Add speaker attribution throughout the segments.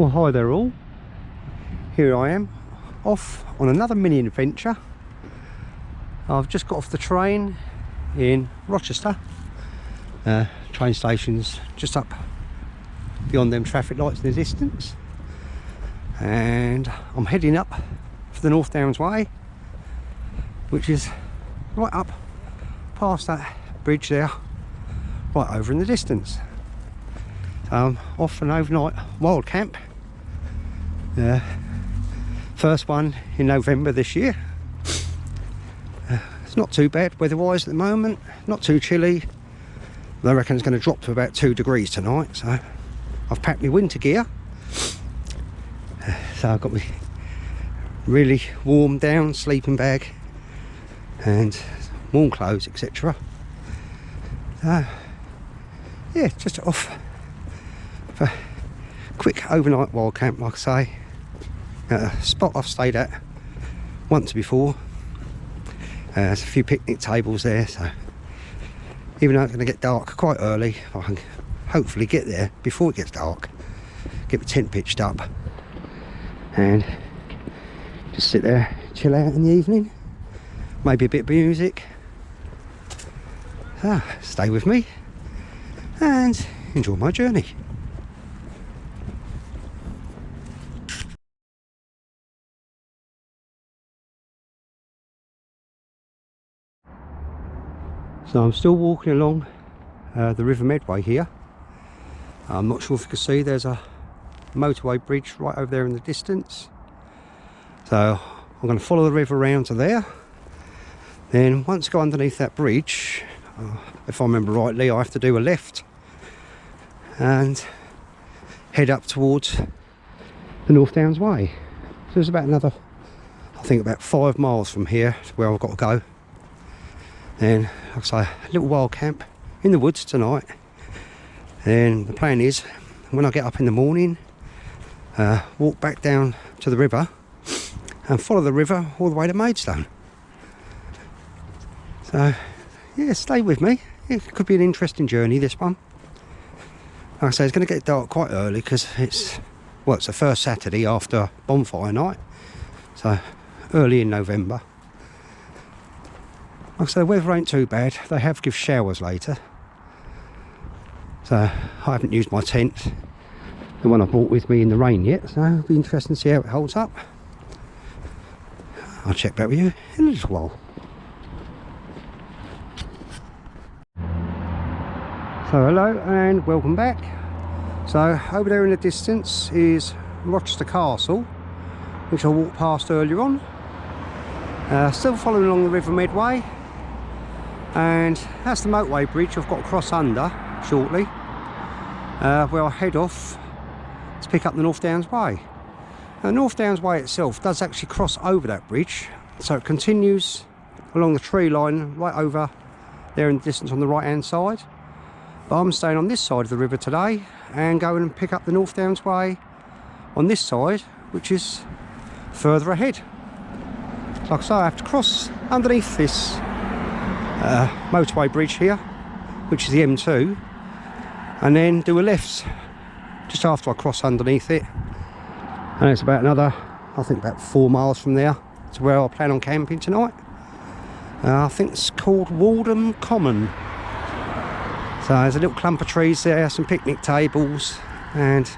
Speaker 1: Well, hi there all. Here I am, off on another mini adventure. I've just got off the train in Rochester. Train station's just up beyond them traffic lights in the distance. And I'm heading up for the North Downs Way, which is right up past that bridge there, right over in the distance. Off an overnight wild camp. First one in November this year. It's not too bad weather-wise at the moment, not too chilly. I reckon it's going to drop to about 2 degrees tonight, so I've packed my winter gear. So I've got my really warm down sleeping bag and warm clothes, etc. Yeah, just off for a quick overnight wild camp, like I say. A spot I've stayed at once before. There's a few picnic tables there, so even though it's going to get dark quite early, I can hopefully get there before it gets dark, get the tent pitched up and just sit there, chill out in the evening, maybe a bit of music. Stay with me and enjoy my journey. So I'm still walking along the River Medway here. I'm not sure if you can see, there's a motorway bridge right over there in the distance. So I'm going to follow the river around to there. Then once I go underneath that bridge, if I remember rightly, I have to do a left and head up towards the North Downs Way. So there's about another, I think about 5 miles from here to where I've got to go. Then, like I say, a little wild camp in the woods tonight. And the plan is, when I get up in the morning, walk back down to the river and follow the river all the way to Maidstone. So, yeah, stay with me. It could be an interesting journey, this one. Like I say, it's going to get dark quite early because it's the first Saturday after bonfire night. So, early in November. Like I say, the weather ain't too bad. They have give showers later. So I haven't used my tent, the one I brought with me in the rain yet. So it'll be interesting to see how it holds up. I'll check back with you in a little while. So hello and welcome back. So over there in the distance is Rochester Castle, which I walked past earlier on. Still following along the River Medway. And that's the motorway bridge I've got to cross under shortly, where I'll head off to pick up the North Downs Way. Now, North Downs Way itself does actually cross over that bridge, so it continues along the tree line right over there in the distance on the right hand side. But I'm staying on this side of the river today and going and pick up the North Downs Way on this side, which is further ahead. Like I say, I have to cross underneath this motorway bridge here, which is the M2, and then do a left just after I cross underneath it, and it's about another, I think about 4 miles from there to where I plan on camping tonight. I think it's called Woodland Common. So there's a little clump of trees there, some picnic tables and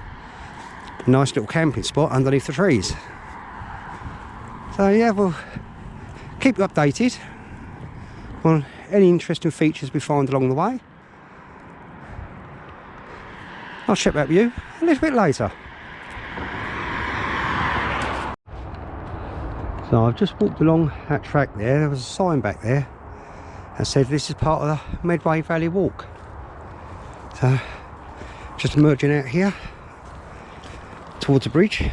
Speaker 1: a nice little camping spot underneath the trees. So yeah, we'll keep you updated on any interesting features we find along the way. I'll check back with you a little bit later. So I've just walked along that track there. There was a sign back there that said this is part of the Medway Valley Walk. So just emerging out here towards the bridge.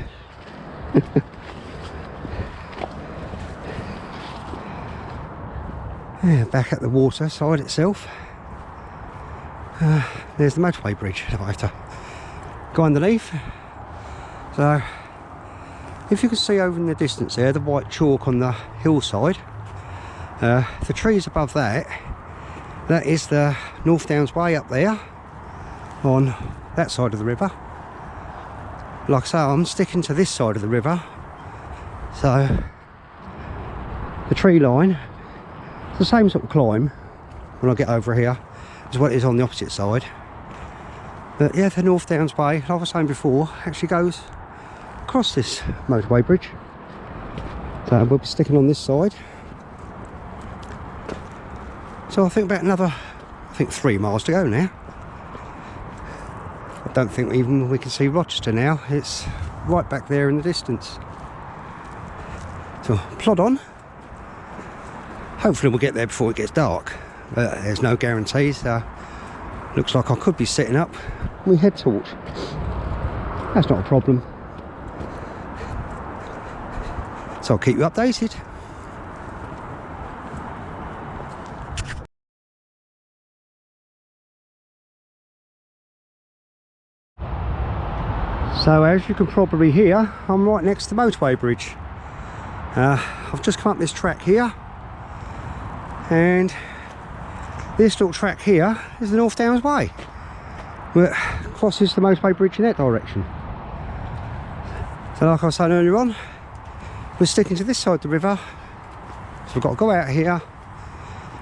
Speaker 1: Yeah, back at the water side itself, there's the motorway bridge that I have to go underneath. So if you can see over in the distance there, the white chalk on the hillside, the trees above that, that is the North Downs Way up there on that side of the river. like I say, I'm sticking to this side of the river, so the tree line, it's the same sort of climb when I get over here as what it is on the opposite side. But yeah, the North Downs Way, like I was saying before, actually goes across this motorway bridge. So we'll be sticking on this side. So I think about another, 3 miles to go now. I don't think even we can see Rochester now. It's right back there in the distance. So plod on. Hopefully we'll get there before it gets dark, but there's no guarantees. Looks like I could be setting up my head torch. That's not a problem. So I'll keep you updated. So as you can probably hear, I'm right next to the motorway bridge. I've just come up this track here, and this little track here is the North Downs Way, which crosses the motorway bridge in that direction. So like I was saying earlier on, we're sticking to this side of the river, so we've got to go out here,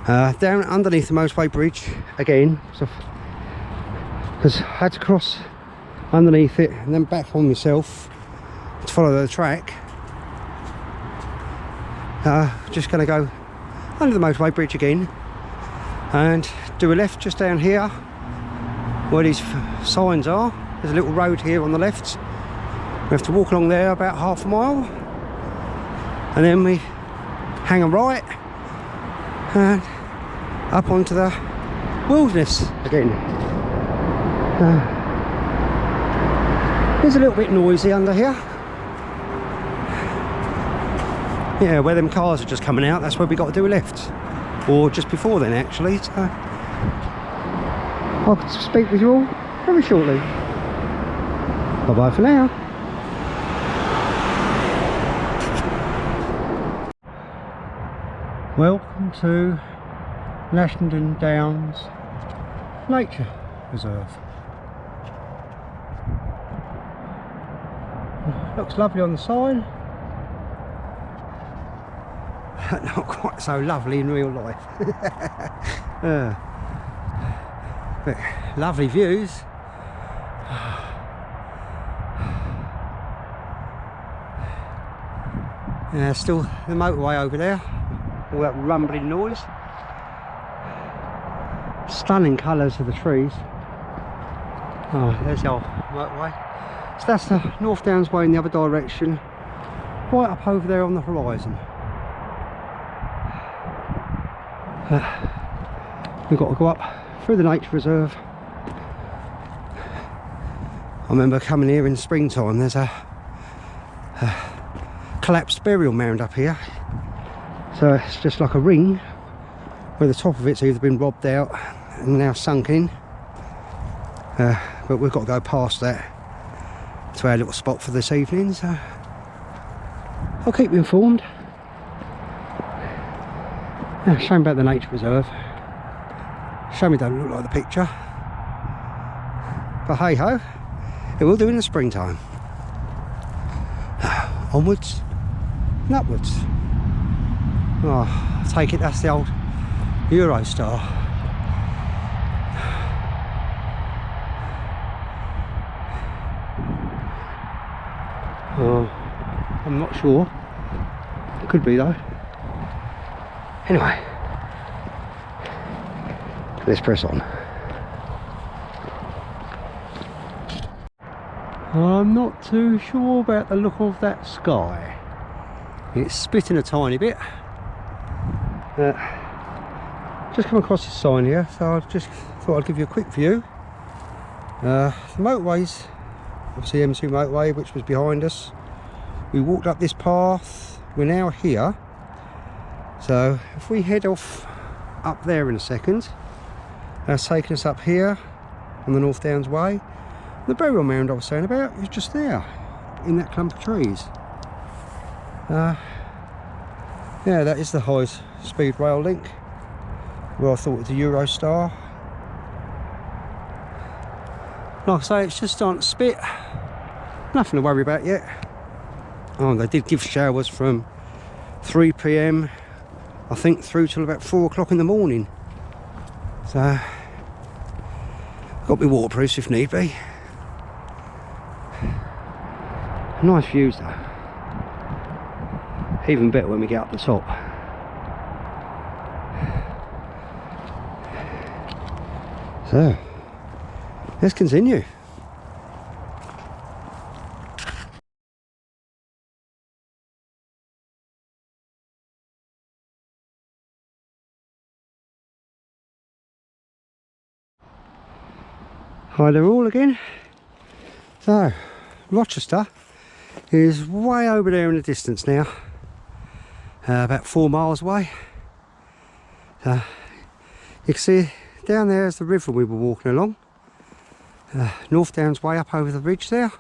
Speaker 1: down underneath the motorway bridge again, because I had to cross underneath it and then back on myself to follow the track. Just going to go under the motorway bridge again and do a left just down here where these signs are. There's a little road here on the left. We have to walk along there about half a mile, and then we hang a right and up onto the wilderness again. It's a little bit noisy under here. Yeah, where them cars are just coming out, that's where we got to do a left. Or just before then, actually. So I'll speak with you all very shortly. Bye bye for now. Welcome to National Downs Nature Reserve. Looks lovely on the sign. Not quite so lovely in real life. But lovely views. Still the motorway over there, all that rumbling noise. Stunning colours of the trees. Oh, there's the old motorway. So that's the North Downs Way in the other direction, right up over there on the horizon. We've got to go up through the nature reserve. I remember coming here in springtime. There's a collapsed burial mound up here, so it's just like a ring where the top of it's either been robbed out and now sunk in, but we've got to go past that to our little spot for this evening, so I'll keep you informed. Shame about the nature reserve. Shame it don't look like the picture, but hey ho, it will do in the springtime. Onwards and upwards. Oh, I take it that's the old Eurostar. Oh, I'm not sure. It could be though. Anyway, let's press on. I'm not too sure about the look of that sky. It's spitting a tiny bit. Just come across this sign here, so I just thought I'd give you a quick view. The motorways, obviously M2 motorway, which was behind us. We walked up this path, we're now here. So if we head off up there in a second, that's taking us up here on the North Downs Way. The burial mound I was saying about is just there in that clump of trees. Yeah, that is the highest speed rail link, where I thought it was the Eurostar. Like I say, it's just starting to spit. nothing to worry about yet. Oh, they did give showers from 3 PM I think through till about 4 o'clock in the morning. So got to be waterproof if need be. Nice views though. Even better when we get up the top. So let's continue. Hi there all again. So Rochester is way over there in the distance now, about 4 miles away. You can see down there is the river we were walking along. North Downs way up over the ridge there.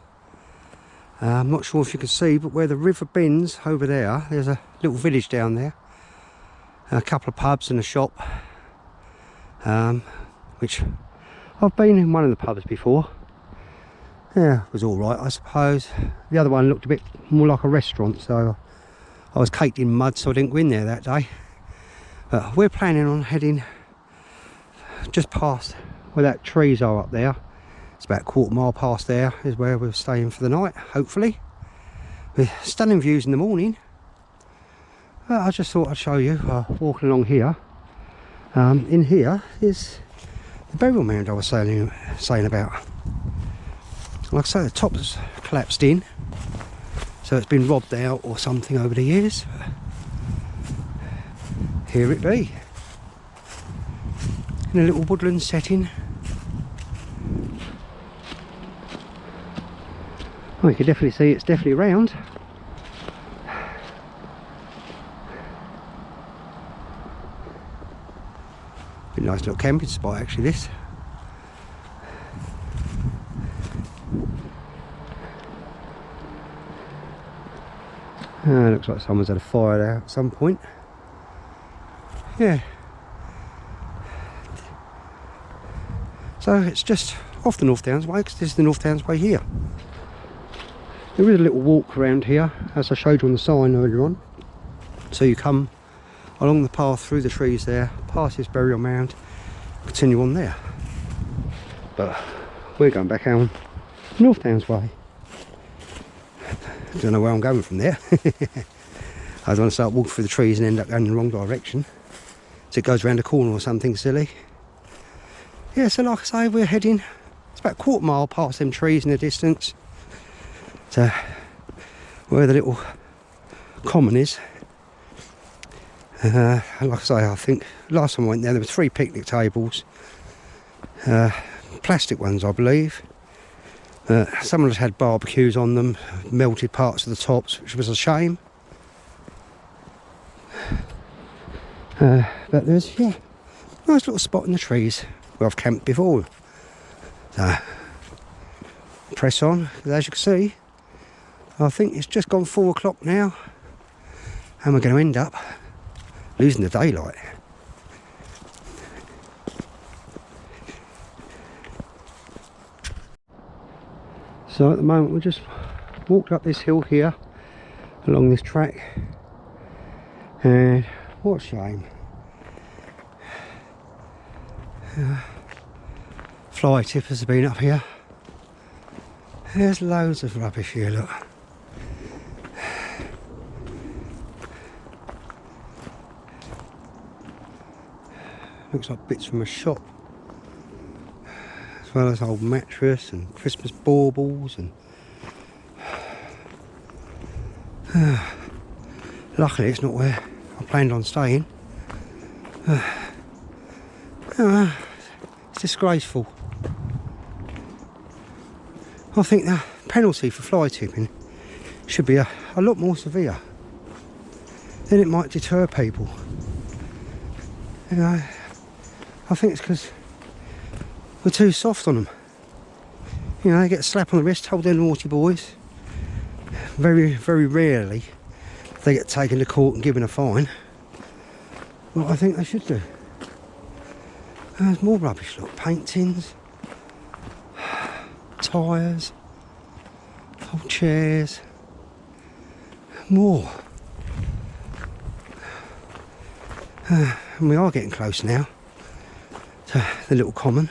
Speaker 1: I'm not sure if you can see, but where the river bends over there, there's a little village down there, a couple of pubs and a shop, which I've been in one of the pubs before. Yeah, it was alright I suppose. The other one looked a bit more like a restaurant, so I was caked in mud, so I didn't go in there that day. But we're planning on heading just past where that trees are up there. It's about a quarter mile past there is where we're staying for the night, hopefully. With stunning views in the morning. But I just thought I'd show you, walking along here. In here is the burial mound I was saying about. Like I say, the top's collapsed in, so it's been robbed out or something over the years. Here it be, in a little woodland setting. Oh, you can definitely see it's definitely around. A nice little camping spot actually, this. Looks like someone's had a fire there at some point. Yeah. So it's just off the North Downs way, because this is the North Downs way here. There is a little walk around here, as I showed you on the sign earlier on. So you come along the path through the trees there, past this burial mound, continue on there. But we're going back out North Downs way. Don't know where I'm going from there. I don't want to start walking through the trees and end up going in the wrong direction, so it goes around a corner or something silly. Yeah, so like I say, we're heading, it's about a quarter mile past them trees in the distance to where the little common is. Like I say, I think last time I went there were 3 picnic tables, plastic ones I believe. Some of us had barbecues on them, melted parts of the tops, which was a shame. But there's, yeah, nice little spot in the trees where I've camped before. So, press on, as you can see, I think it's just gone 4 o'clock now, and we're going to end up losing the daylight. So at the moment we just walked up this hill here along this track, and what a shame. Fly tippers have been up here. There's loads of rubbish here, look. Looks like bits from a shop, as well as old mattress and Christmas baubles and luckily it's not where I planned on staying. It's disgraceful. I think the penalty for fly tipping should be a lot more severe. Then it might deter people. You know, I think it's because we're too soft on them. You know, they get a slap on the wrist, told they're naughty boys. Very, very rarely they get taken to court and given a fine. Well, I think they should do. There's more rubbish, look, paint tins, tyres. Old chairs. More. And we are getting close now to the little common.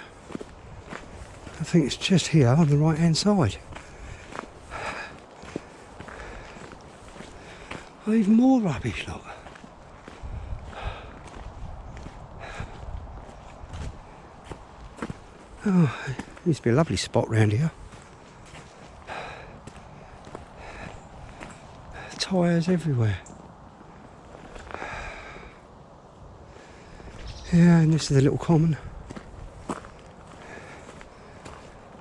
Speaker 1: I think it's just here on the right hand side. Oh, even more rubbish, look. Oh, it used to be a lovely spot round here. Tyres everywhere. Yeah, and this is the little common.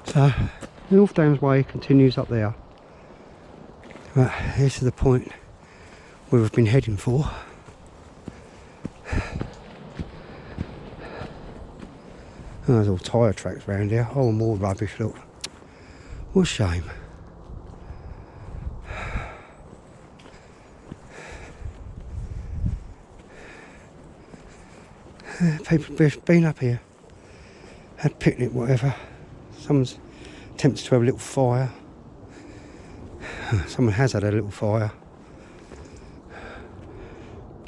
Speaker 1: So, North Downs Way continues up there. But this is the point where we've been heading for. Oh, there's all tyre tracks around here. Oh, more rubbish, look. What a shame. People have been up here, had a picnic, whatever. Someone's attempted to have a little fire. Someone has had a little fire.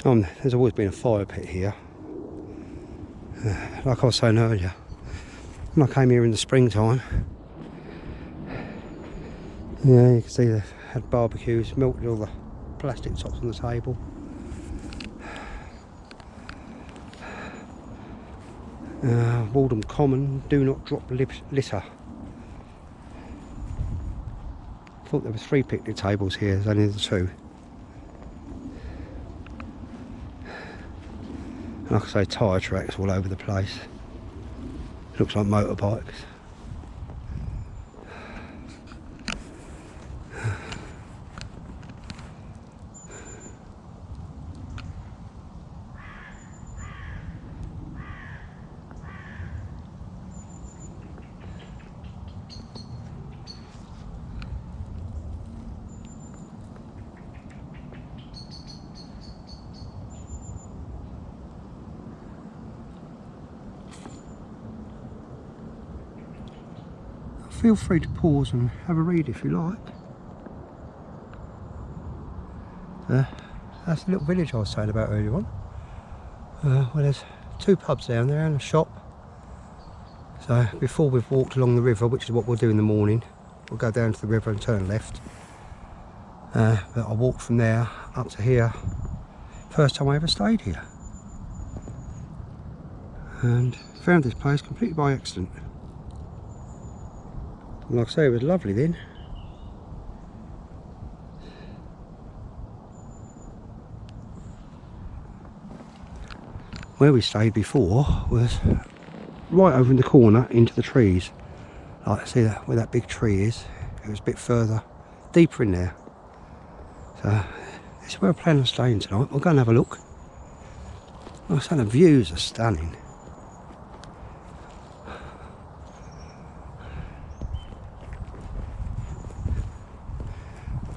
Speaker 1: There's always been a fire pit here. Like I was saying earlier, when I came here in the springtime, yeah, you can see they had barbecues, melted all the plastic tops on the table. Walden Common, do not drop litter. Thought there were 3 picnic tables here, there's only the 2. And like I say, tyre tracks all over the place. Looks like motorbikes. Feel free to pause and have a read if you like. That's the little village I was saying about earlier on. Well, there's 2 pubs down there and a shop. So before we've walked along the river, which is what we'll do in the morning, we'll go down to the river and turn left. But I walked from there up to here. First time I ever stayed here. And found this place completely by accident. And like I say, it was lovely then. Where we stayed before was right over in the corner into the trees. Like, see that where that big tree is? It was a bit further, deeper in there. So this is where I plan on staying tonight. We'll go and have a look. Like I say, the views are stunning.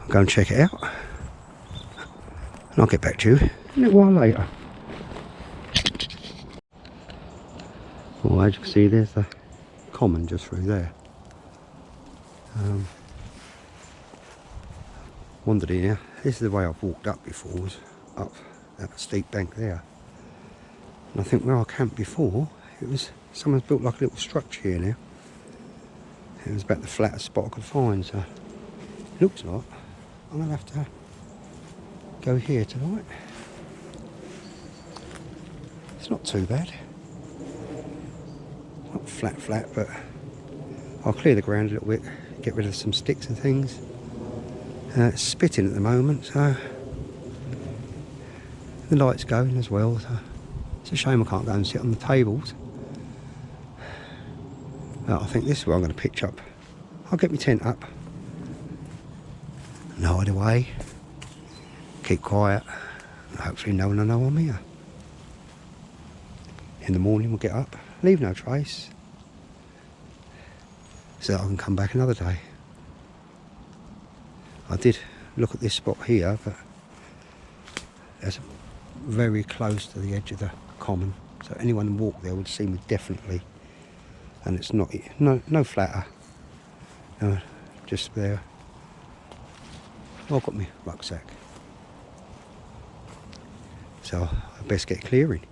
Speaker 1: Go and check it out, and I'll get back to you a little while later. Well, as you can see, there's the common just through there. Wandered in here. This is the way I've walked up before, was up that steep bank there. And I think where I camped before, it was someone's built like a little structure here now. It was about the flattest spot I could find, so it looks like I'm going to have to go here tonight. It's not too bad. Not flat, but I'll clear the ground a little bit, get rid of some sticks and things. It's spitting at the moment, so the light's going as well. So it's a shame I can't go and sit on the tables. But I think this is where I'm going to pitch up. I'll get my tent up. Hide away, keep quiet, and hopefully no one will know I'm here. In the morning we'll get up, leave no trace, so that I can come back another day. I did look at this spot here, but that's very close to the edge of the common, so anyone who walked there would see me definitely. And it's not no flatter, no, just there I've got my rucksack, so I best get clearing.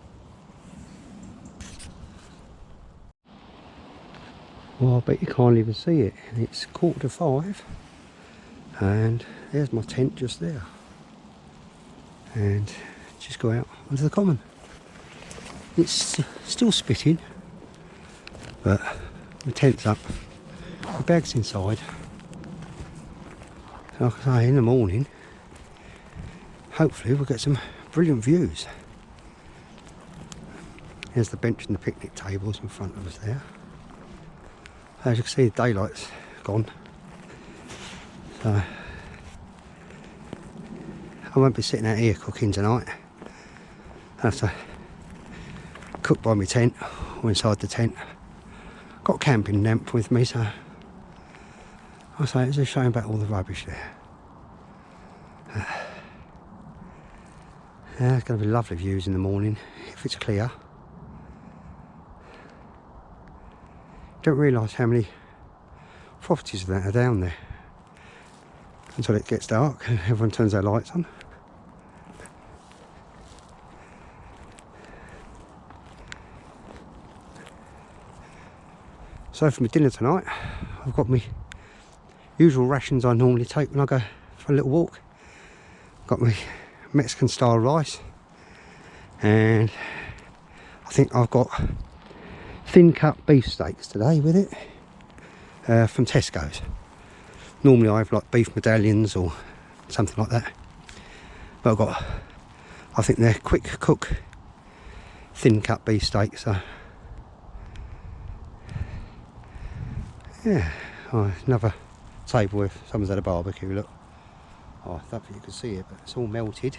Speaker 1: Well, I bet you can't even see it. It's 4:45 and there's my tent just there, and just go out onto the common. It's still spitting, but the tent's up, the bag's inside. So like I say, in the morning hopefully we'll get some brilliant views. There's the bench and the picnic tables in front of us there. As you can see, the daylight's gone, so I won't be sitting out here cooking tonight. I have to cook by my tent or inside the tent. Got a camping lamp with me, so I say it's a shame about all the rubbish there. Yeah, it's going to be lovely views in the morning if it's clear. Don't realise how many properties that are down there until it gets dark and everyone turns their lights on. So for my dinner tonight, I've got my usual rations I normally take when I go for a little walk. Got my Mexican style rice, and I think I've got thin cut beef steaks today with it, from Tesco's. Normally I have like beef medallions or something like that, but I've got, I think they're quick cook thin cut beef steaks. So yeah, oh, another table where someone's had a barbecue. Look, oh, I don't think you can see it, but it's all melted.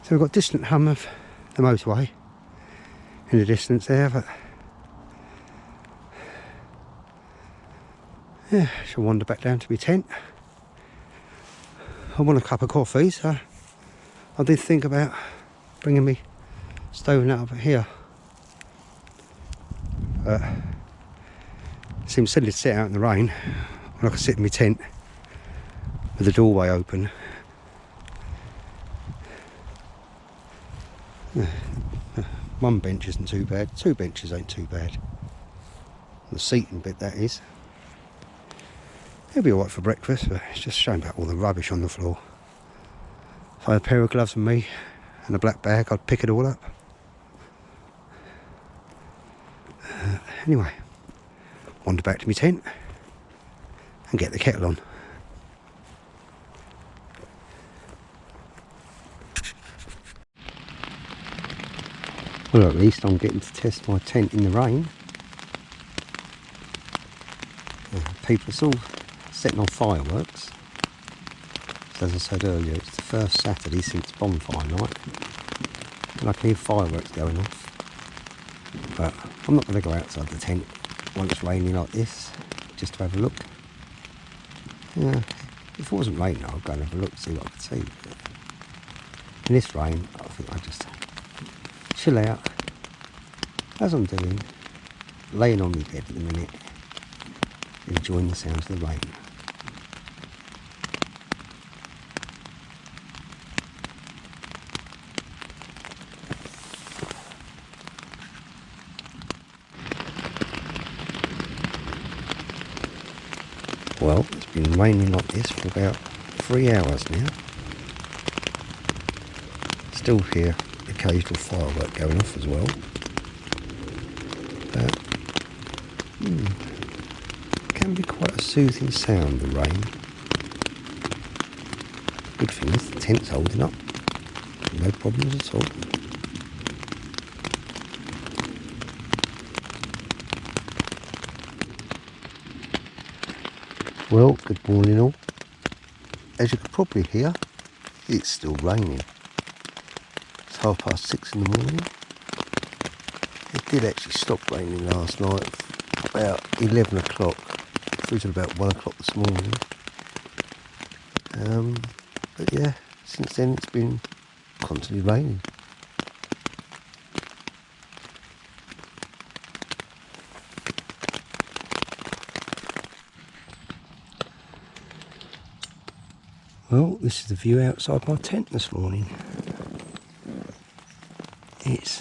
Speaker 1: So we've got distant hum of the motorway in the distance there, but yeah, I shall wander back down to my tent. I want a cup of coffee, so I did think about bringing me stove out over here, but it seems silly to sit out in the rain when I can sit in my tent with the doorway open. One bench isn't too bad, two benches ain't too bad. The seating bit, that is. It'll be alright for breakfast, but it's just a shame about all the rubbish on the floor. If I had a pair of gloves and me and a black bag, I'd pick it all up. Anyway, wander back to my tent and get the kettle on. Well, at least I'm getting to test my tent in the rain. People are still setting off fireworks. So as I said earlier, it's the first Saturday since bonfire night, and I can hear fireworks going off. But I'm not going to go outside the tent when it's raining like this, just to have a look. Yeah, if it wasn't raining, I'd go and have a look, see what I could see. But in this rain, I think I'll just chill out, as I'm doing, laying on my bed at the minute, enjoying the sounds of the rain. Well, it's been raining like this for about 3 hours now. Still hear occasional firework going off as well. But it can be quite a soothing sound, the rain. Good thing is the tent's holding up. No problems at all. Well, good morning all. As you can probably hear, it's still raining. It's 6:30 in the morning. It did actually stop raining last night, about 11 o'clock, through to about 1 o'clock this morning. But yeah, since then it's been constantly raining. Well, this is the view outside my tent this morning. It's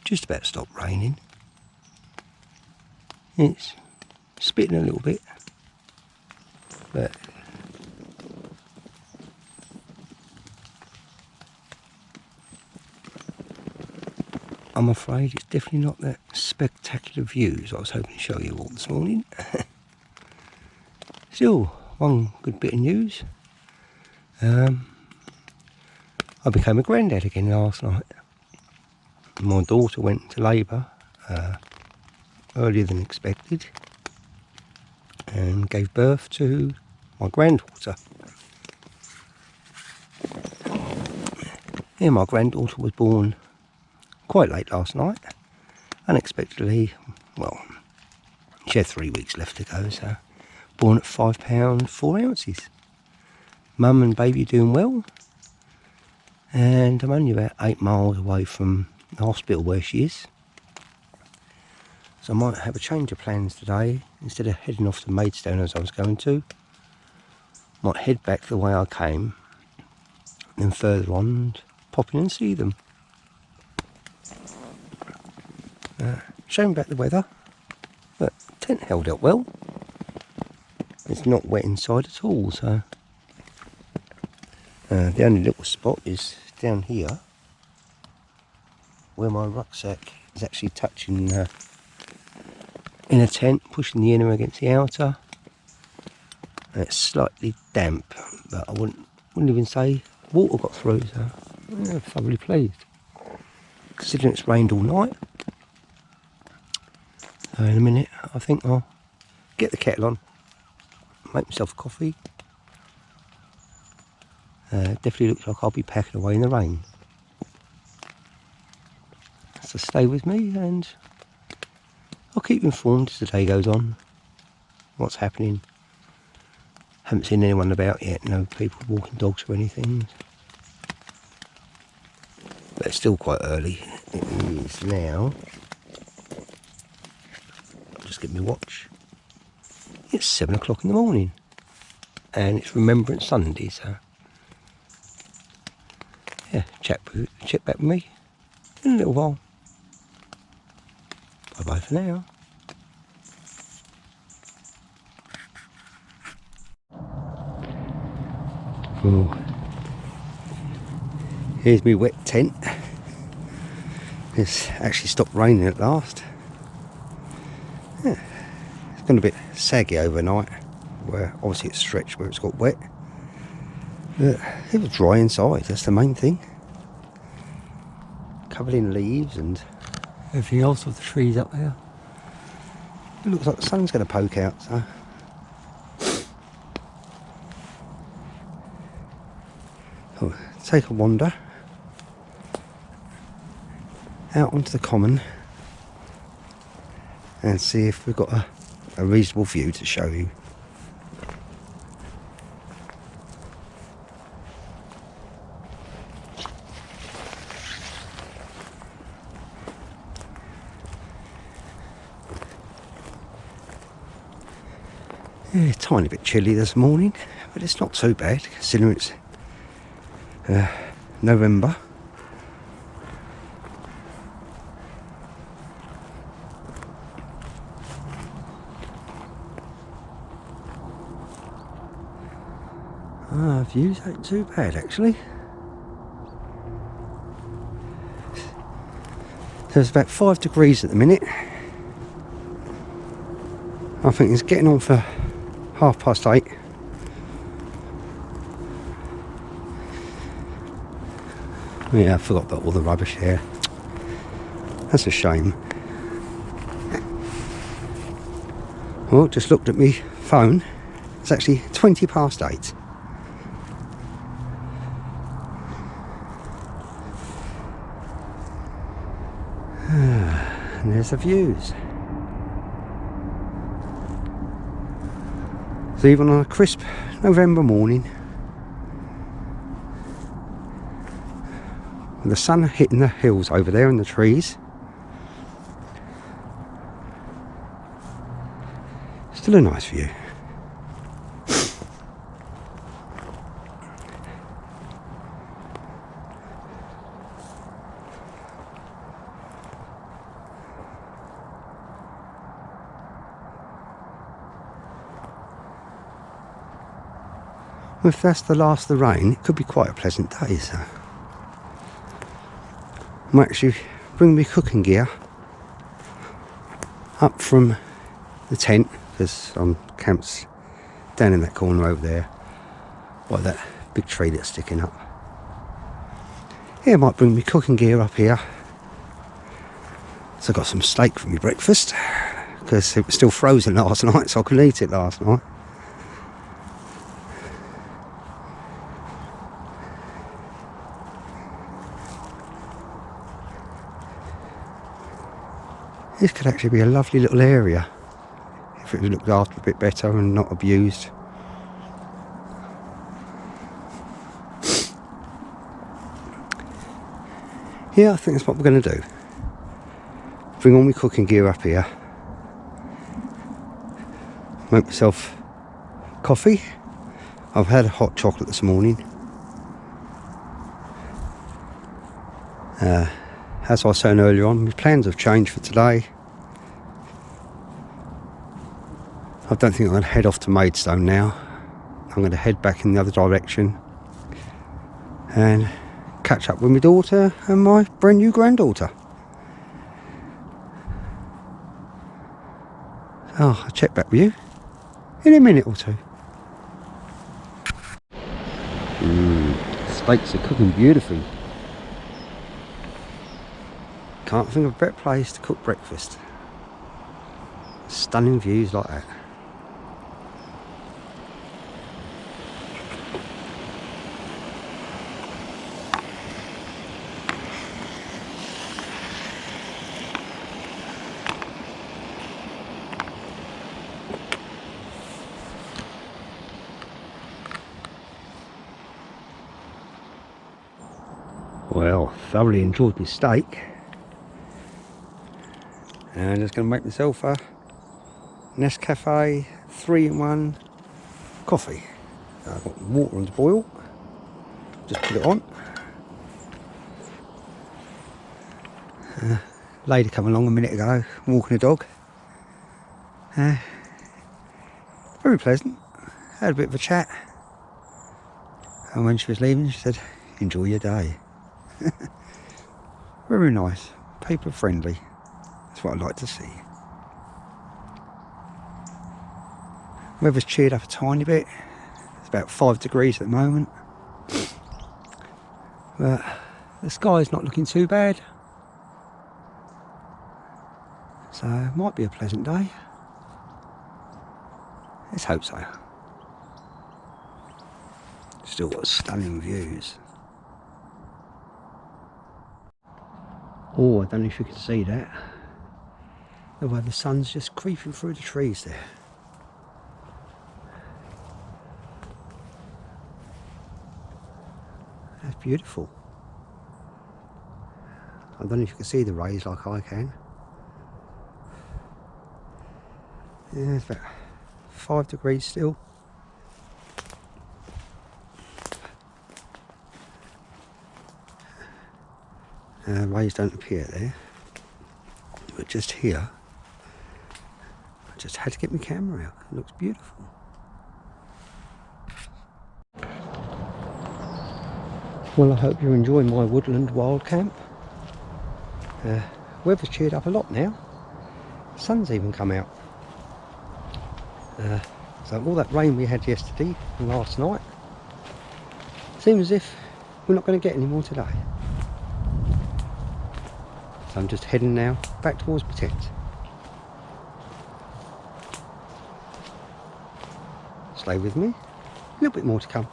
Speaker 1: just about stopped raining. It's spitting a little bit, but I'm afraid it's definitely not that spectacular views I was hoping to show you all this morning. Still, one good bit of news. I became a granddad again last night. My daughter went into labour earlier than expected and gave birth to my granddaughter. Yeah, my granddaughter was born quite late last night, unexpectedly. Well, she had 3 weeks left to go, so born at £5 4 ounces. Mum and baby doing well, and I'm only about 8 miles away from the hospital where she is. So I might have a change of plans today. Instead of heading off to Maidstone as I was going to, might head back the way I came, then further on and pop in and see them. Shame about the weather, but tent held up well. It's not wet inside at all, so the only little spot is down here where my rucksack is actually touching in a tent, pushing the inner against the outer. And it's slightly damp, but I wouldn't even say water got through, so I'm thoroughly pleased. Considering it's rained all night. So in a minute I think I'll get the kettle on, make myself a coffee. Definitely looks like I'll be packing away in the rain. So stay with me and I'll keep you informed as the day goes on, what's happening. Haven't seen anyone about yet, no people walking dogs or anything. But it's still quite early. It is now, I'll just get my watch. It's 7 o'clock in the morning and it's Remembrance Sunday, so yeah, check back with me in a little while. Bye bye for now. Oh, here's my wet tent. It's actually stopped raining at last. Yeah, it's gone a bit saggy overnight, where obviously it's stretched where it's got wet. But it was dry inside, that's the main thing. Covered in leaves and everything else of the trees up there. It looks like the sun's going to poke out, so I'll take a wander out onto the common and see if we've got a reasonable view to show you. Yeah, tiny bit chilly this morning, but it's not too bad considering it's November. Views ain't too bad actually. So it's about 5 degrees at the minute. I think it's getting on for 8:30. Yeah, I forgot about all the rubbish here. That's a shame. Well, just looked at my phone. It's actually 8:20. And there's the views. So even on a crisp November morning, with the sun hitting the hills over there and the trees, still a nice view. If that's the last of the rain, it could be quite a pleasant day, so I might actually bring my cooking gear up from the tent, because camp's down in that corner over there by that big tree that's sticking up. Yeah, I might bring my cooking gear up here. So I got some steak for my breakfast, because it was still frozen last night, so I couldn't eat it last night. This could actually be a lovely little area if it was looked after a bit better and not abused. Yeah, I think that's what we're going to do. Bring all my cooking gear up here. Make myself coffee. I've had a hot chocolate this morning. As I was saying earlier on, my plans have changed for today. I don't think I'm going to head off to Maidstone now. I'm going to head back in the other direction and catch up with my daughter and my brand new granddaughter. Oh, I'll check back with you in a minute or two. Steaks are cooking beautifully. Can't think of a better place to cook breakfast. Stunning views like that. Well, thoroughly enjoyed my steak. And I'm just going to make myself a Nescafe 3-in-1 coffee. I've got water on the boil. Just put it on. Lady come along a minute ago, walking a dog. Very pleasant. Had a bit of a chat. And when she was leaving, she said, "Enjoy your day." Very nice. People friendly. That's what I like to see. Weather's cheered up a tiny bit. It's about 5 degrees at the moment. But the sky's not looking too bad. So it might be a pleasant day. Let's hope so. Still got stunning views. Oh, I don't know if you can see that. The way the sun's just creeping through the trees there. That's beautiful. I don't know if you can see the rays like I can. Yeah, it's about 5 degrees still. Rays don't appear there, but just here, I just had to get my camera out. It looks beautiful. Well, I hope you're enjoying my woodland wild camp. Weather's cheered up a lot now. The sun's even come out. So all that rain we had yesterday and last night, seems as if we're not going to get any more today. So I'm just heading now back towards my tent. Stay with me, a little bit more to come.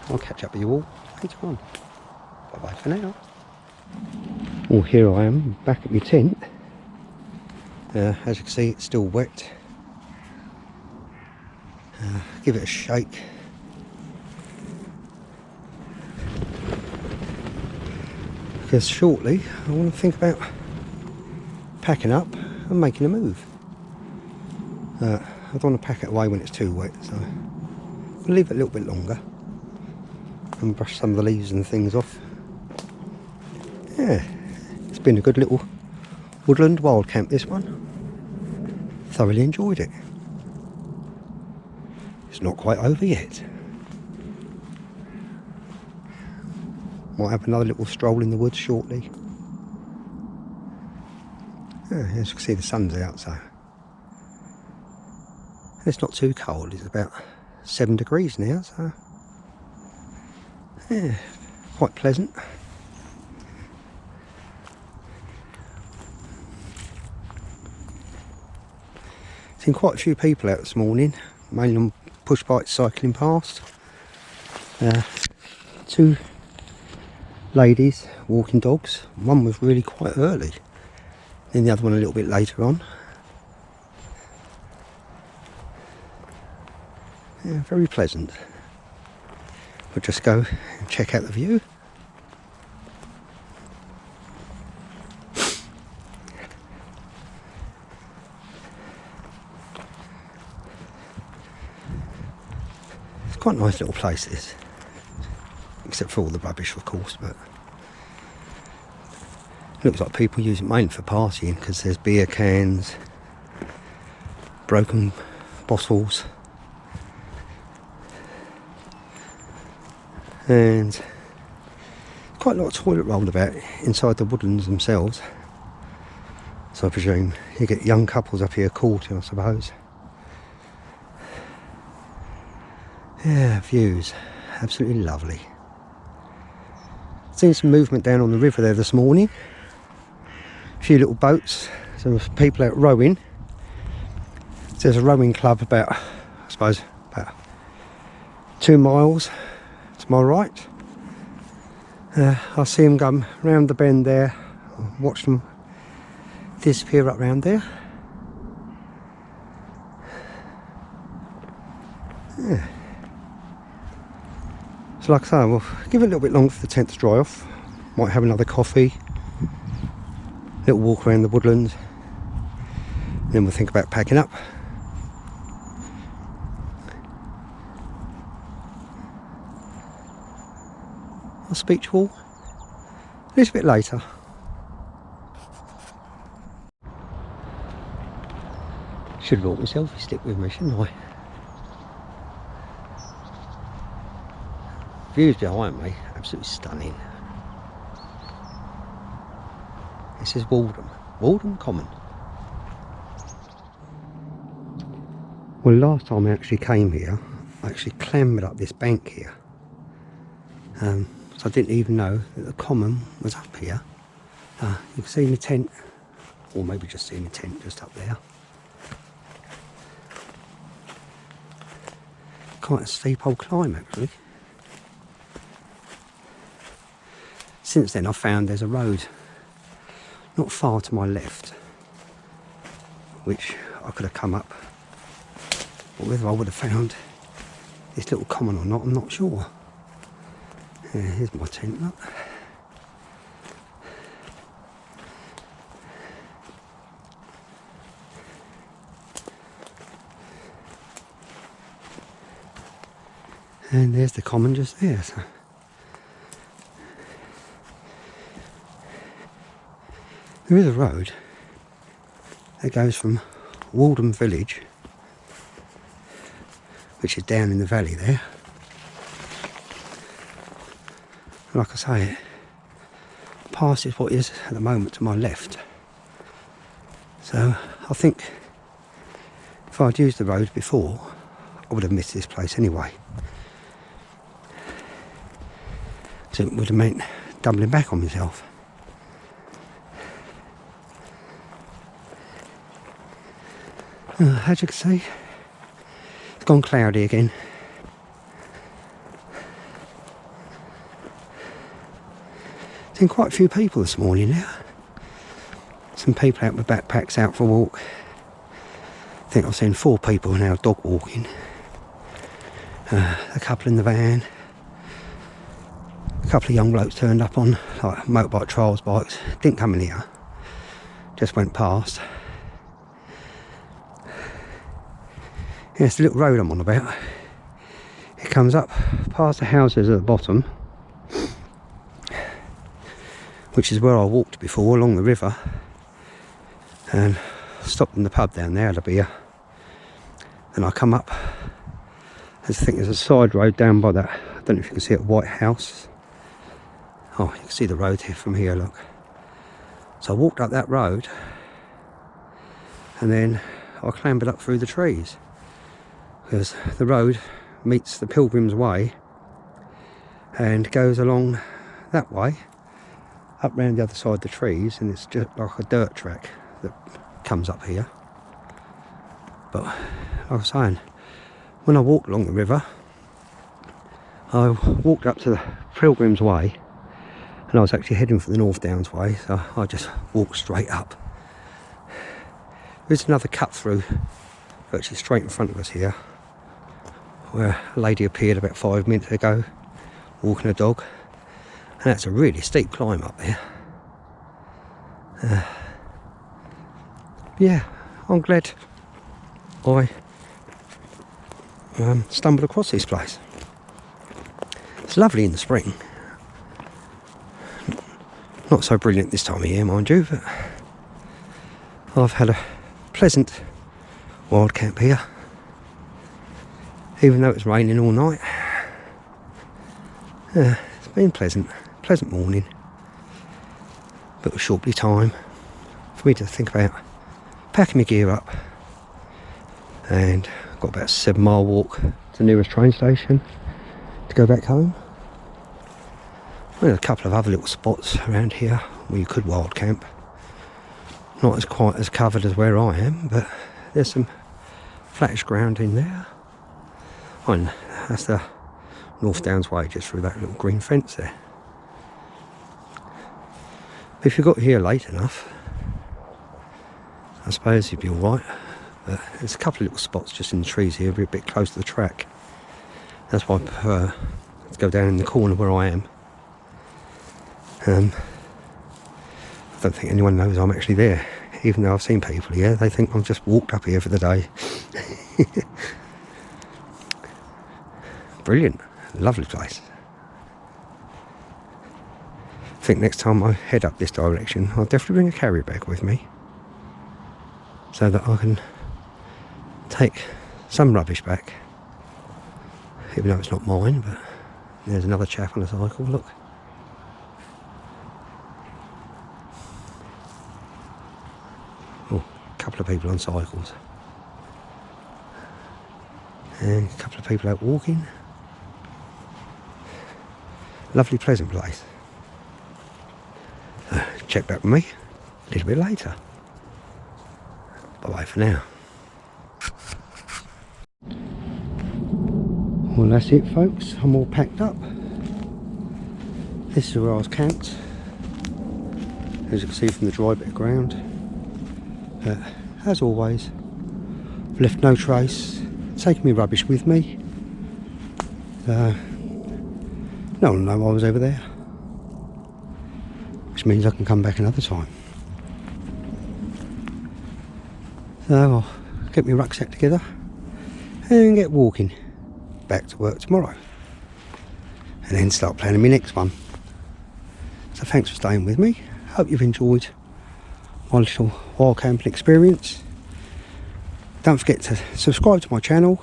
Speaker 1: I'll catch up with you all later on. Bye bye for now. Well, here I am back at my tent. As you can see, it's still wet. Give it a shake. Because shortly I want to think about packing up and making a move. I don't want to pack it away when it's too wet, so I'll leave it a little bit longer and brush some of the leaves and things off. Yeah, it's been a good little woodland wild camp, this one. Thoroughly enjoyed it. It's not quite over yet. Might have another little stroll in the woods shortly. As you can see, the sun's out, so it's not too cold. It's about 7 degrees now, so yeah, quite pleasant. Seen quite a few people out this morning, mainly on push bikes cycling past. 2 ladies walking dogs. One was really quite early, then the other one a little bit later on. Yeah, very pleasant. We'll just go and check out the view. It's quite a nice little place, this. Except for all the rubbish, of course, but it looks like people use it mainly for partying, because there's beer cans, broken bottles, and quite a lot of toilet rolled about inside the woodlands themselves. So I presume you get young couples up here courting, I suppose. Yeah, views, absolutely lovely. Seen some movement down on the river there this morning. A few little boats, some people out rowing. There's a rowing club about, I suppose, about 2 miles to my right. I see them come round the bend there. Watch them disappear up round there. Yeah. So like I say, we'll give it a little bit longer for the tent to dry off. Might have another coffee, little walk around the woodlands, then we'll think about packing up. I'll speak to you all a little bit later. Should have brought my selfie stick with me, shouldn't I? Views behind me, absolutely stunning. This is Walden Common. Well, last time I actually came here, I actually clambered up this bank here. So I didn't even know that the common was up here. You can see my tent, or maybe just see my tent just up there. Quite a steep old climb, actually. Since then I've found there's a road not far to my left, which I could have come up, but whether I would have found this little common or not, I'm not sure. Yeah, here's my tent, look. And there's the common just there. So there is a road that goes from Walden Village, which is down in the valley there. Like I say, passes what is at the moment to my left. So I think if I'd used the road before, I would have missed this place anyway. So it would have meant doubling back on myself. As you can see, it's gone cloudy again. Seen quite a few people this morning now. Some people out with backpacks out for a walk. I think I've seen 4 people now dog walking. A couple in the van. A couple of young blokes turned up on like motorbike trials bikes. Didn't come in here, just went past. Yeah, it's the little road I'm on about. It comes up past the houses at the bottom, which is where I walked before along the river, and stopped in the pub down there, had a beer. Then I come up I think there's a side road down by that, I don't know if you can see it, White House. Oh, you can see the road here from here, look. So I walked up that road and then I clambered up through the trees, because the road meets the Pilgrim's Way and goes along that way up round the other side of the trees, and it's just like a dirt track that comes up here. But like I was saying, when I walked along the river, I walked up to the Pilgrim's Way, and I was actually heading for the North Downs way, so I just walked straight up. There's another cut through virtually straight in front of us here, where a lady appeared about 5 minutes ago walking a dog, and that's a really steep climb up there. Yeah, I'm glad I stumbled across this place. It's lovely in the spring. Not so brilliant this time of year, mind you, but I've had a pleasant wild camp here, even though it's raining all night. It's been pleasant morning, but a short bit of time for me to think about packing my gear up, and I've got about a 7-mile walk to the nearest train station to go back home. There's a couple of other little spots around here where you could wild camp. Not as quite as covered as where I am, but there's some flattish ground in there. Oh, and that's the North Downs way, just through that little green fence there. But if you got here late enough, I suppose you'd be alright. But there's a couple of little spots just in the trees here, a bit close to the track. That's why I prefer to go down in the corner where I am. I don't think anyone knows I'm actually there, even though I've seen people here. They think I've just walked up here for the day. Brilliant, lovely place. I think next time I head up this direction, I'll definitely bring a carry bag with me, so that I can take some rubbish back, even though it's not mine. But there's another chap on a cycle, look. Oh, a couple of people on cycles, and a couple of people out walking. Lovely, pleasant place. Check back with me a little bit later. Bye bye for now. Well, that's it, folks. I'm all packed up. This is where I was camped, as you can see from the dry bit of ground. As always, I've left no trace, taken my rubbish with me. No one will know I was over there, which means I can come back another time. So I'll get my rucksack together and get walking back to work tomorrow, and then start planning my next one. So thanks for staying with me. Hope you've enjoyed my little wild camping experience. Don't forget to subscribe to my channel,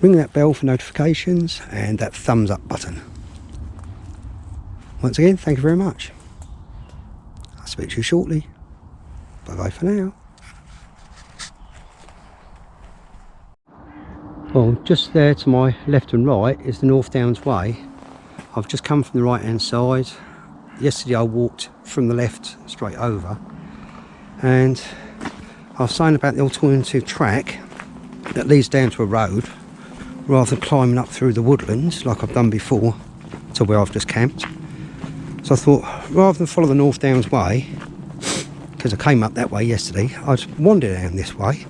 Speaker 1: ring that bell for notifications, and that thumbs up button. Once again, thank you very much. I'll speak to you shortly. Bye bye for now. Well, just there to my left and right is the North Downs way. I've just come from the right hand side. Yesterday I walked from the left straight over, and I was saying about the alternative track that leads down to a road rather than climbing up through the woodlands like I've done before to where I've just camped. So I thought, rather than follow the North Downs way, because I came up that way yesterday, I'd wander down this way.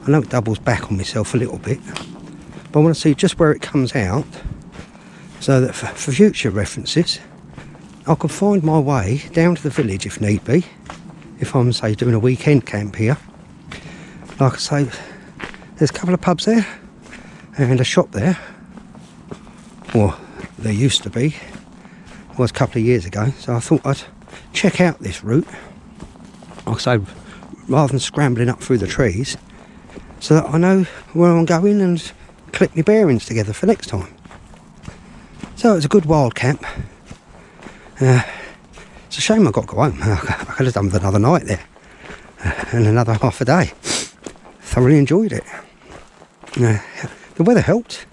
Speaker 1: I know it doubles back on myself a little bit, but I want to see just where it comes out, so that for future references I can find my way down to the village if need be, if I'm, say, doing a weekend camp here. Like I say, there's a couple of pubs there and a shop there. Well, there used to be. It was a couple of years ago, so I thought I'd check out this route, like I say, rather than scrambling up through the trees, so that I know where I'm going and clip my bearings together for next time. So it was a good wild camp. It's a shame I got to go home. I could have done with another night there and another half a day. Thoroughly enjoyed it. The weather helped.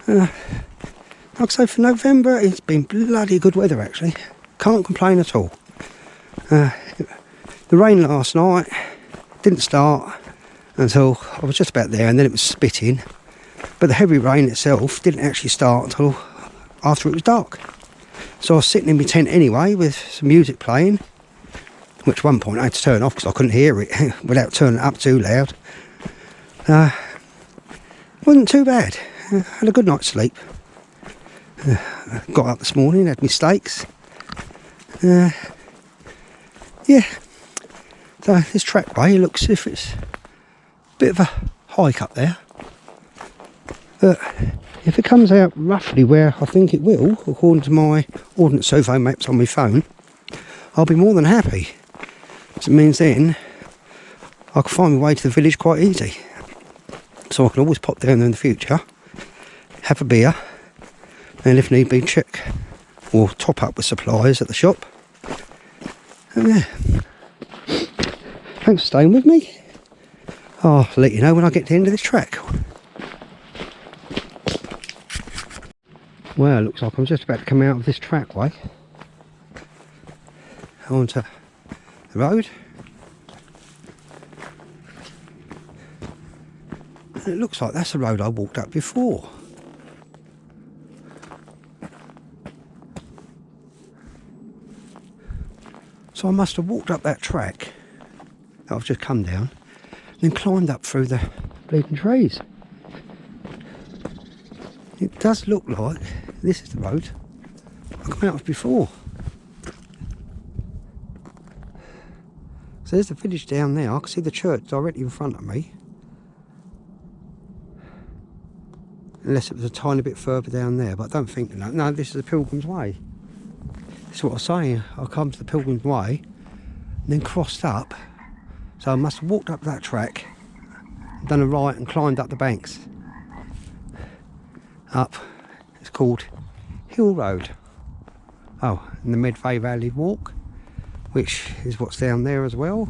Speaker 1: Like I say, for November it's been bloody good weather actually. Can't complain at all. The rain last night didn't start until I was just about there, and then it was spitting. But the heavy rain itself didn't actually start until after it was dark. So I was sitting in my tent anyway with some music playing, which at one point I had to turn off because I couldn't hear it without turning it up too loud. Wasn't too bad. Had a good night's sleep. Got up this morning, had my steaks. Yeah. So this trackway looks as if it's a bit of a hike up there. But if it comes out roughly where I think it will, according to my Ordnance Survey maps on my phone, I'll be more than happy. So it means then I can find my way to the village quite easy. So I can always pop down there in the future, have a beer, and if need be check or top up with supplies at the shop. And yeah. Thanks for staying with me. I'll let you know when I get to the end of this track. Well, it looks like I'm just about to come out of this trackway onto the road. And it looks like that's the road I walked up before. So I must have walked up that track that I've just come down, and then climbed up through the bleeding trees. It does look like this is the road I came out of before. So there's the village down there. I can see the church directly in front of me. Unless it was a tiny bit further down there, but I don't think that. No, this is the Pilgrim's Way. This is what I was saying. I come to the Pilgrim's Way and then crossed up. So I must have walked up that track, done a right and climbed up the banks. Up, it's called Hill Road. Oh, and the Medway Valley Walk, which is what's down there as well.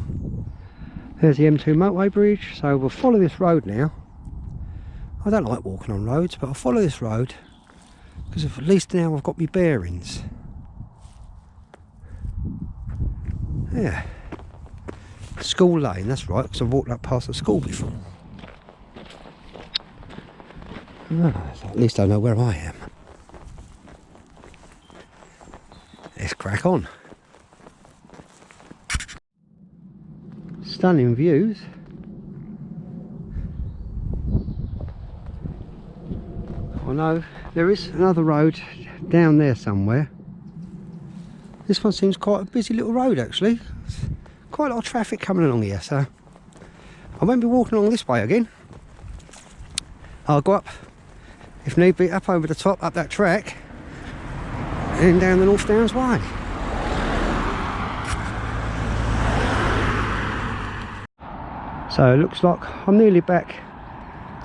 Speaker 1: There's the M2 motorway bridge, so we'll follow this road now. I don't like walking on roads, but I'll follow this road because at least now I've got my bearings. Yeah. School Lane, that's right, because I've walked up past the school before. So at least I know where I am. Let's crack on. Stunning views. I know there is another road down there somewhere. This one seems quite a busy little road actually. Quite a lot of traffic coming along here, so I won't be walking along this way again. I'll go up, if need be, up over the top, up that track, and down the North Downs Way. So it looks like I'm nearly back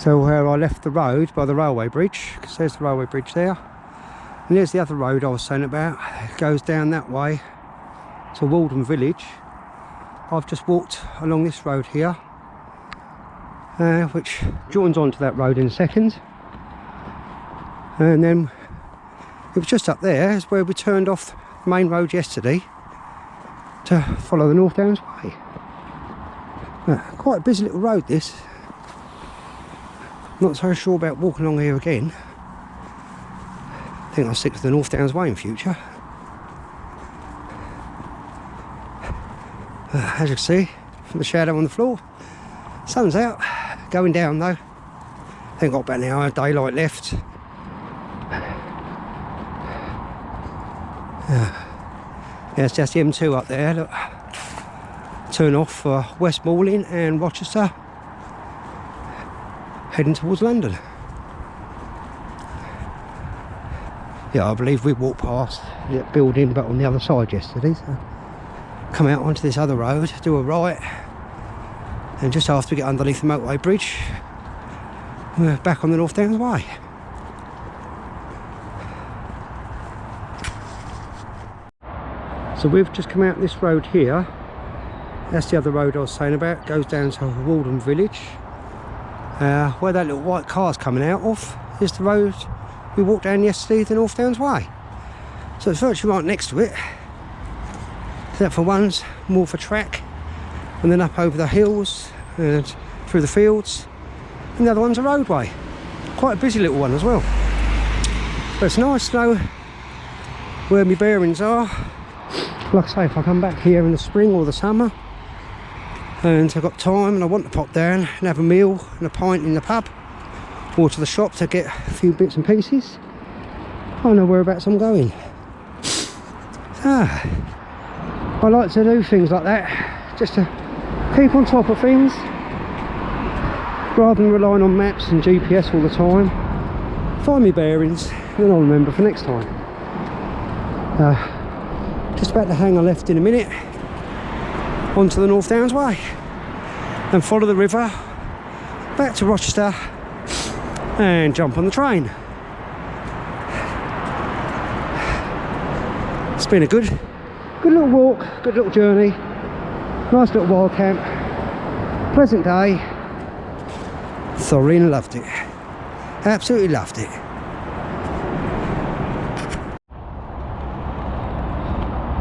Speaker 1: to where I left the road by the railway bridge, because there's the railway bridge there. And there's the other road I was saying about. It goes down that way to Walden Village. I've just walked along this road here, which joins onto that road in a second. And then it was just up there is where we turned off the main road yesterday to follow the North Downs Way. Quite a busy little road this. Not so sure about walking along here again. I think I'll stick to the North Downs Way in future. As you can see from the shadow on the floor, sun's out, going down though. I think I've got about an hour of daylight left. Yeah, it's just the M2 up there. Look. Turn off for Westmoreland and Rochester, heading towards London. Yeah, I believe we walked past that building but on the other side yesterday, so come out onto this other road, do a right, and just after we get underneath the motorway bridge, we're back on the North Downs Way. So we've just come out this road here. That's the other road I was saying about. It goes down to woodland village. Where that little white car's coming out of is the road we walked down yesterday, the North Downs Way. So it's virtually right next to it. Except for one's more for track, and then up over the hills and through the fields. And the other one's a roadway. Quite a busy little one as well. But it's nice to know where my bearings are. Like I say, if I come back here in the spring or the summer and I've got time and I want to pop down and have a meal and a pint in the pub or to the shop to get a few bits and pieces, I know whereabouts I'm going. I like to do things like that just to keep on top of things rather than relying on maps and GPS all the time. Find me bearings and then I'll remember for next time. Just about to hang a left in a minute onto the North Downs Way and follow the river back to Rochester and jump on the train. It's been a good little walk, good little journey, nice little wild camp, pleasant day. Thoroughly loved it, absolutely loved it.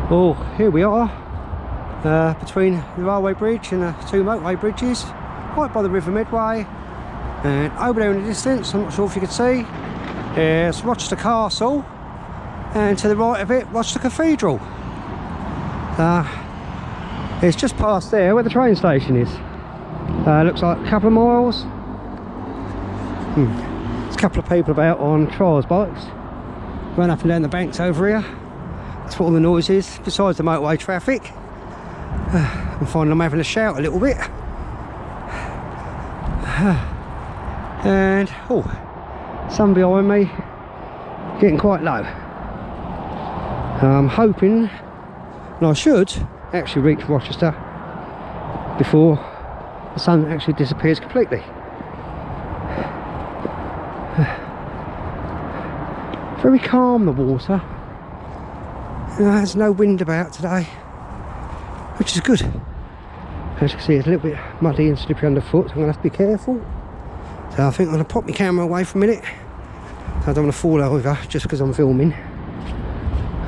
Speaker 1: Oh, here we are, between the railway bridge and the two motorway bridges, right by the River Medway, and over there in the distance, I'm not sure if you can see, is Rochester Castle, and to the right of it, Rochester Cathedral. It's just past there where the train station is. Looks like a couple of miles. There's a couple of people about on trials bikes, run up and down the banks over here. That's what all the noise is, besides the motorway traffic. I'm finding I'm having to shout a little bit. And, oh, sun behind me, getting quite low. I'm hoping, and I should actually reach Rochester before the sun actually disappears completely. Very calm, the water. There's no wind about today, which is good. As you can see, it's a little bit muddy and slippery underfoot, so I'm going to have to be careful. So I think I'm going to pop my camera away for a minute. I don't want to fall over just because I'm filming.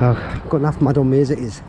Speaker 1: I've got enough mud on me as it is.